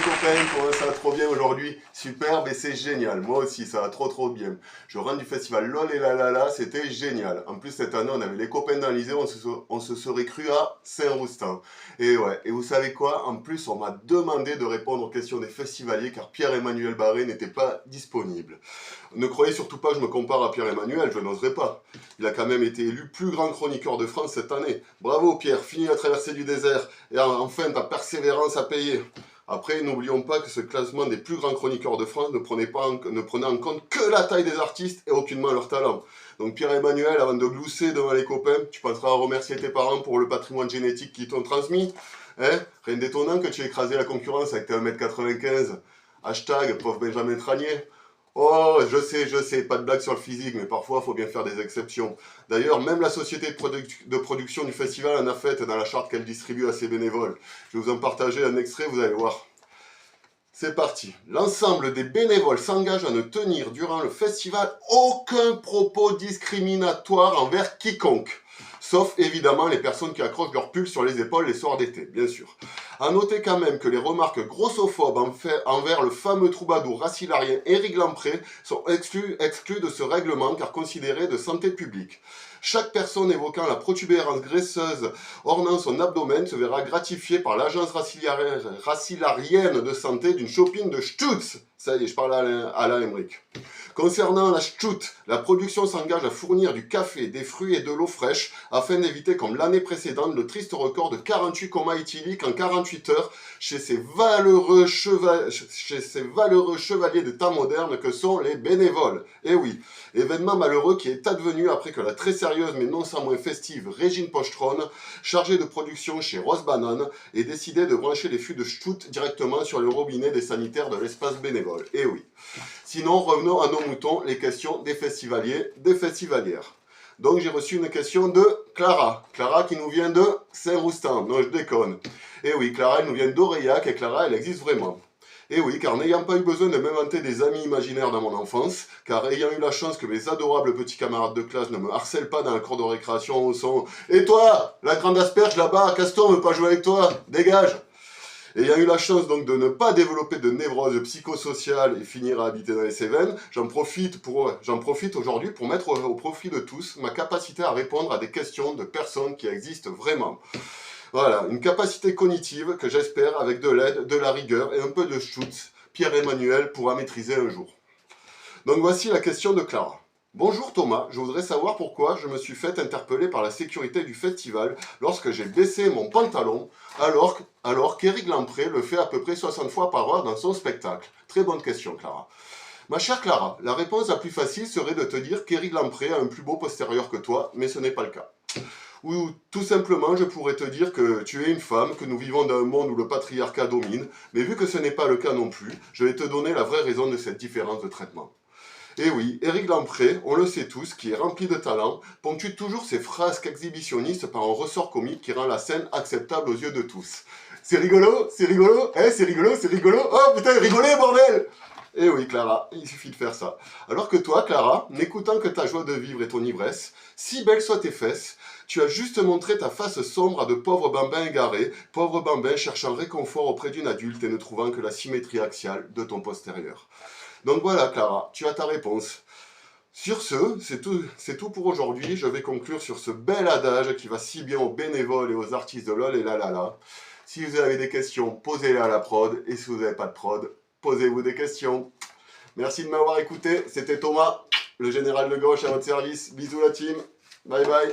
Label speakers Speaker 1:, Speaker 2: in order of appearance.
Speaker 1: copains, comment ça va trop bien aujourd'hui? Superbe et c'est génial, moi aussi ça va trop bien. Je rentre du festival LOL et la, c'était génial. En plus cette année on avait les copains dans l'Isère, on se serait cru à Saint-Roustan. Et ouais, et vous savez quoi? En plus on m'a demandé de répondre aux questions des festivaliers car Pierre-Emmanuel Barré n'était pas disponible. Ne croyez surtout pas que je me compare à Pierre-Emmanuel, je n'oserais pas. Il a quand même été élu plus grand chroniqueur de France cette année. Bravo Pierre, fini la traversée du désert et enfin ta persévérance a payé. Après, n'oublions pas que ce classement des plus grands chroniqueurs de France ne prenait en compte que la taille des artistes et aucunement leur talent. Donc Pierre-Emmanuel, avant de glousser devant les copains, tu penseras à remercier tes parents pour le patrimoine génétique qu'ils t'ont transmis. Hein? Rien d'étonnant que tu aies écrasé la concurrence avec tes 1m95. Hashtag pauvre Benjamin Tranier. Oh, je sais, pas de blague sur le physique, mais parfois, il faut bien faire des exceptions. D'ailleurs, même la société de production du festival en a fait dans la charte qu'elle distribue à ses bénévoles. Je vais vous en partager un extrait, vous allez voir. C'est parti. L'ensemble des bénévoles s'engagent à ne tenir durant le festival aucun propos discriminatoire envers quiconque. Sauf évidemment les personnes qui accrochent leur pull sur les épaules les soirs d'été, bien sûr. A noter quand même que les remarques grossophobes envers le fameux troubadour racilarien Éric Lampré sont exclues de ce règlement car considérées de santé publique. Chaque personne évoquant la protubérance graisseuse ornant son abdomen se verra gratifiée par l'agence racilarienne de santé d'une shopping de Stutz. Ça y est, je parle à Alain Emmerich. Concernant la Stutz, la production s'engage à fournir du café, des fruits et de l'eau fraîche afin d'éviter, comme l'année précédente, le triste record de 48 comas éthyliques en 48 heures chez ces valeureux chevaliers des temps modernes que sont les bénévoles. Et oui, événement malheureux qui est advenu après que la très sérieuse mais non sans moins festive Régine Pochtron, chargée de production chez Rose Banane, ait décidé de brancher les fûts de Stutz directement sur le robinet des sanitaires de l'espace bénévole. Et oui. Sinon, revenons à nos moutons, les questions des festivaliers, des festivalières. Donc j'ai reçu une question de Clara. Clara qui nous vient de Saint-Roustan. Non, je déconne. Et oui, Clara, elle nous vient d'Aurillac et Clara, elle existe vraiment. Et oui, car n'ayant pas eu besoin de m'inventer des amis imaginaires dans mon enfance, car ayant eu la chance que mes adorables petits camarades de classe ne me harcèlent pas dans la cour de récréation au son « Et toi, la grande asperge là-bas, Caston veut pas jouer avec toi, dégage !» Ayant eu la chance donc de ne pas développer de névrose psychosociale et finir à habiter dans les Cévennes, j'en profite aujourd'hui pour mettre au profit de tous ma capacité à répondre à des questions de personnes qui existent vraiment. Voilà, une capacité cognitive que j'espère, avec de l'aide, de la rigueur et un peu de Stutz, Pierre-Emmanuel pourra maîtriser un jour. Donc voici la question de Clara. Bonjour Thomas, je voudrais savoir pourquoi je me suis fait interpeller par la sécurité du festival lorsque j'ai baissé mon pantalon alors qu'Éric Lampré le fait à peu près 60 fois par heure dans son spectacle. Très bonne question Clara. Ma chère Clara, la réponse la plus facile serait de te dire qu'Éric Lampré a un plus beau postérieur que toi, mais ce n'est pas le cas. Ou tout simplement, je pourrais te dire que tu es une femme, que nous vivons dans un monde où le patriarcat domine, mais vu que ce n'est pas le cas non plus, je vais te donner la vraie raison de cette différence de traitement. Et oui, Éric Lampré, on le sait tous, qui est rempli de talent, ponctue toujours ses frasques exhibitionnistes par un ressort comique qui rend la scène acceptable aux yeux de tous. C'est rigolo, c'est rigolo, c'est rigolo, oh putain, rigolez bordel! Eh oui Clara, il suffit de faire ça. Alors que toi Clara, n'écoutant que ta joie de vivre et ton ivresse, si belles soient tes fesses, tu as juste montré ta face sombre à de pauvres bambins égarés, pauvres bambins cherchant réconfort auprès d'une adulte et ne trouvant que la symétrie axiale de ton postérieur. Donc voilà Clara, tu as ta réponse. Sur ce, c'est tout pour aujourd'hui. Je vais conclure sur ce bel adage qui va si bien aux bénévoles et aux artistes de LOL et la. Si vous avez des questions, posez-les à la prod. Et si vous n'avez pas de prod, posez-vous des questions. Merci de m'avoir écouté. C'était Thomas, le général de gauche à votre service. Bisous la team. Bye bye.